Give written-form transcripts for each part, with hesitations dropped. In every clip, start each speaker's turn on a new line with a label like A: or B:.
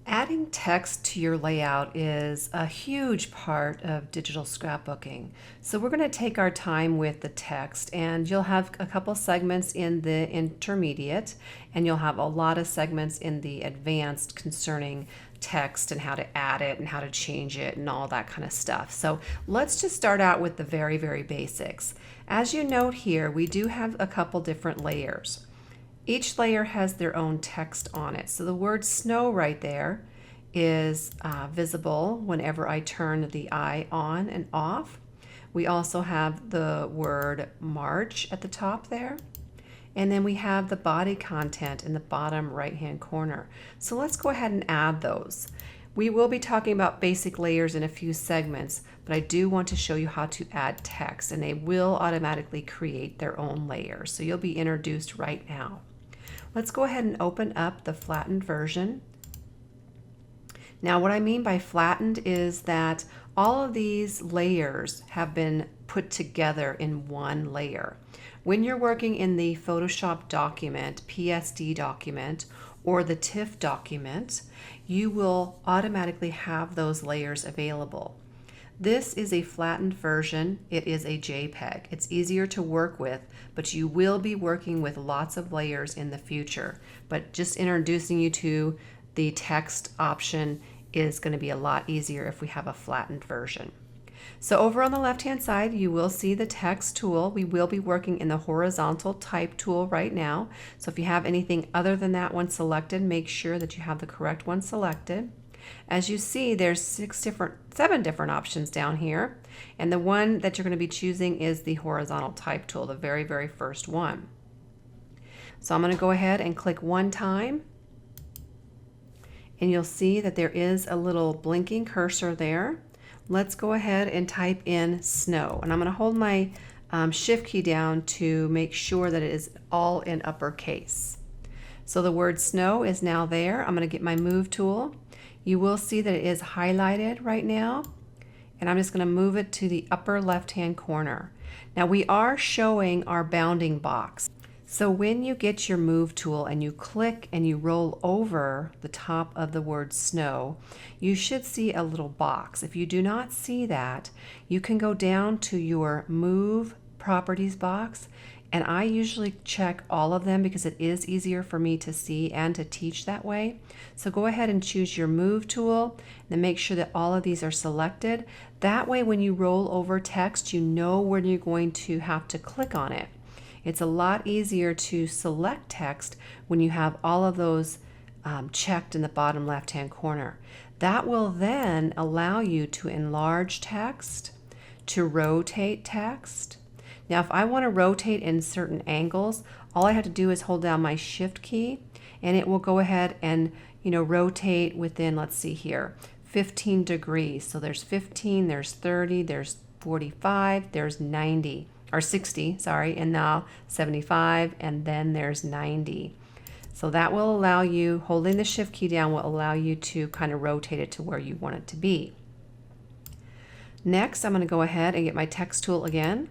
A: Adding text to your layout is a huge part of digital scrapbooking. So we're going to take our time with the text, and you'll have a couple segments in the intermediate, and you'll have a lot of segments in the advanced concerning text and how to add it and how to change it and all that kind of stuff. So let's just start out with the very, very basics. As you note here, we do have a couple different layers. Each layer has their own text on it. So the word snow right there is visible whenever I turn the eye on and off. We also have the word March at the top there. And then we have the body content in the bottom right-hand corner. So let's go ahead and add those. We will be talking about basic layers in a few segments, but I do want to show you how to add text, and they will automatically create their own layers. So you'll be introduced right now. Let's go ahead and open up the flattened version. Now what I mean by flattened is that all of these layers have been put together in one layer. When you're working in the Photoshop document, PSD document, or the TIFF document, you will automatically have those layers available. This is a flattened version. It is a JPEG. It's easier to work with, but you will be working with lots of layers in the future. But just introducing you to the text option is going to be a lot easier if we have a flattened version. So over on the left-hand side, you will see the text tool. We will be working in the horizontal type tool right now. So if you have anything other than that one selected, make sure that you have the correct one selected. As you see, there's seven different options down here, and the one that you're going to be choosing is the horizontal type tool, the very, very first one. So I'm going to go ahead and click one time, and you'll see that there is a little blinking cursor there. Let's go ahead and type in snow, and I'm going to hold my shift key down to make sure that it is all in uppercase. So the word snow is now there. I'm going to get my move tool. You will see that it is highlighted right now, and I'm just going to move it to the upper left-hand corner. Now we are showing our bounding box. So when you get your move tool and you click and you roll over the top of the word snow, you should see a little box. If you do not see that, you can go down to your move properties box, and I usually check all of them because it is easier for me to see and to teach that way. So go ahead and choose your move tool and then make sure that all of these are selected. That way when you roll over text, you know when you're going to have to click on it. It's a lot easier to select text when you have all of those checked in the bottom left-hand corner. That will then allow you to enlarge text, to rotate text. Now if I want to rotate in certain angles, all I have to do is hold down my shift key, and it will go ahead and rotate within, let's see here, 15 degrees. So there's 15, there's 30, there's 45, there's 90. Or 60, sorry, and now 75, and then there's 90. So that will allow you, holding the shift key down will allow you to kind of rotate it to where you want it to be. Next, I'm going to go ahead and get my text tool again.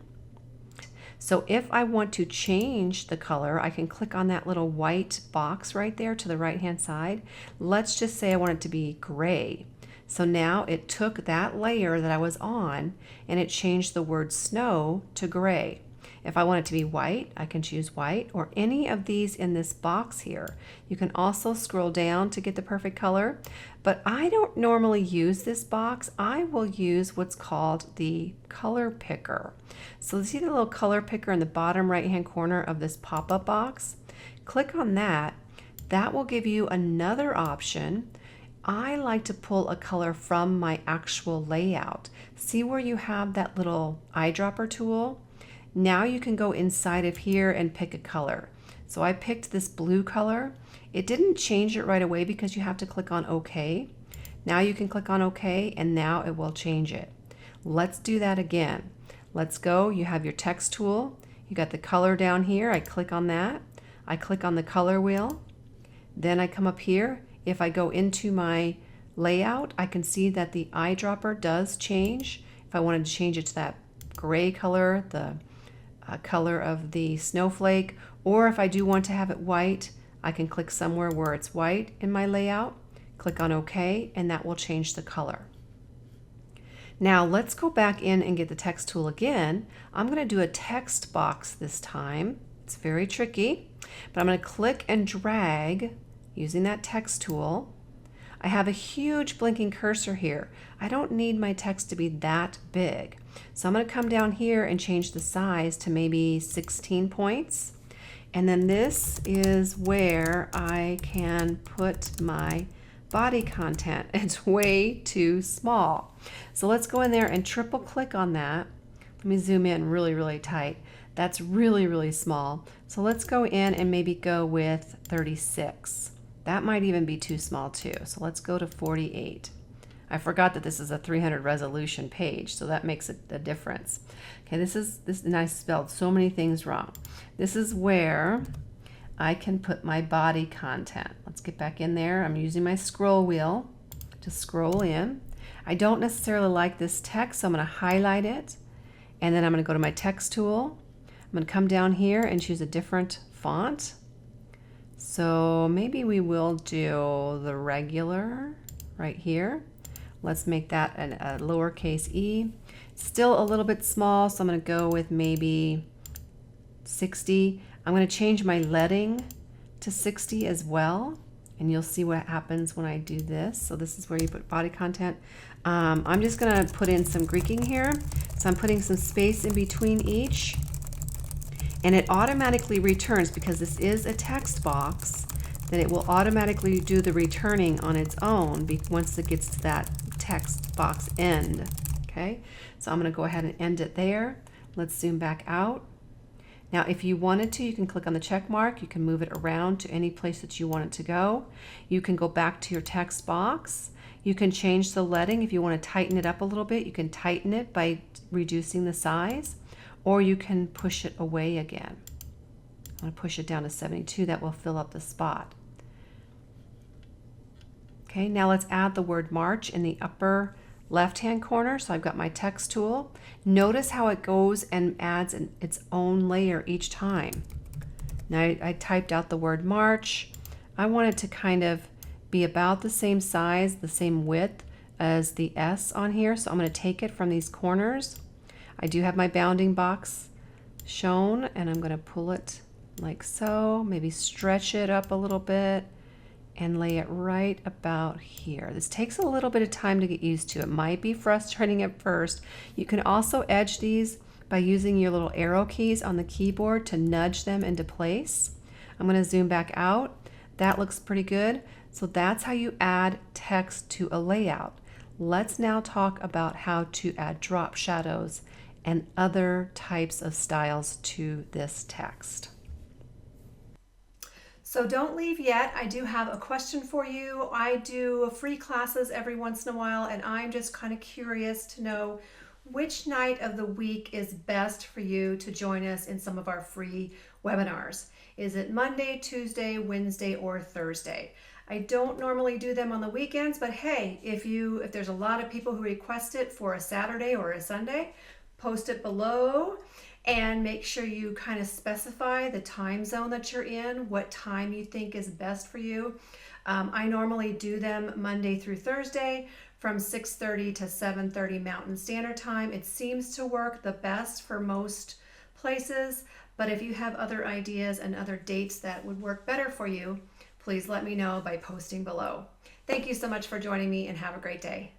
A: So if I want to change the color, I can click on that little white box right there to the right-hand side. Let's just say I want it to be gray. So now it took that layer that I was on and it changed the word snow to gray. If I want it to be white, I can choose white, or any of these in this box here. You can also scroll down to get the perfect color, but I don't normally use this box. I will use what's called the color picker. So see the little color picker in the bottom right-hand corner of this pop-up box? Click on that. That will give you another option. I like to pull a color from my actual layout. See where you have that little eyedropper tool? Now you can go inside of here and pick a color. So I picked this blue color. It didn't change it right away because you have to click on OK. Now you can click on OK, and now it will change it. Let's do that again. Let's go. You have your text tool. You got the color down here. I click on that. I click on the color wheel. Then I come up here. If I go into my layout, I can see that the eyedropper does change. If I wanted to change it to that gray color, the color of the snowflake, or if I do want to have it white, I can click somewhere where it's white in my layout, click on OK, and that will change the color. Now let's go back in and get the text tool again. I'm going to do a text box this time. It's very tricky, but I'm going to click and drag using that text tool. I have a huge blinking cursor here. I don't need my text to be that big. So I'm going to come down here and change the size to maybe 16 points. And then this is where I can put my body content. It's way too small. So let's go in there and triple click on that. Let me zoom in really, really tight. That's really, really small. So let's go in and maybe go with 36. That might even be too small too. So let's go to 48. I forgot that this is a 300 resolution page, so that makes a difference. Okay, this, and I spelled so many things wrong. This is where I can put my body content. Let's get back in there. I'm using my scroll wheel to scroll in. I don't necessarily like this text, so I'm going to highlight it, and then I'm going to go to my text tool. I'm going to come down here and choose a different font. So maybe we will do the regular right here. Let's make that a lowercase e. Still a little bit small, so I'm going to go with maybe 60. I'm going to change my leading to 60 as well, and you'll see what happens when I do this. So this is where you put body content. I'm just going to put in some Greeking here. So I'm putting some space in between each, and it automatically returns, because this is a text box, then it will automatically do the returning on its own once it gets to that text box end. Okay, so I'm going to go ahead and end it there. Let's zoom back out. Now if you wanted to, you can click on the check mark. You can move it around to any place that you want it to go. You can go back to your text box. You can change the leading. If you want to tighten it up a little bit, you can tighten it by reducing the size, or you can push it away again. I'm going to push it down to 72. That will fill up the spot. Okay, now let's add the word March in the upper left-hand corner. So I've got my text tool. Notice how it goes and adds its own layer each time. Now I typed out the word March. I want it to kind of be about the same size, the same width as the S on here. So I'm going to take it from these corners. I do have my bounding box shown, and I'm going to pull it like so, maybe stretch it up a little bit and lay it right about here. This takes a little bit of time to get used to. It might be frustrating at first. You can also edge these by using your little arrow keys on the keyboard to nudge them into place. I'm going to zoom back out. That looks pretty good. So that's how you add text to a layout. Let's now talk about how to add drop shadows and other types of styles to this text. So don't leave yet. I do have a question for you. I do free classes every once in a while, and I'm just kind of curious to know which night of the week is best for you to join us in some of our free webinars. Is it Monday, Tuesday, Wednesday, or Thursday? I don't normally do them on the weekends, but hey, if there's a lot of people who request it for a Saturday or a Sunday, post it below. And make sure you kind of specify the time zone that you're in, what time you think is best for you. I normally do them Monday through Thursday from 6:30 to 7:30 Mountain Standard Time. It seems to work the best for most places, but if you have other ideas and other dates that would work better for you, please let me know by posting below. Thank you so much for joining me, and have a great day.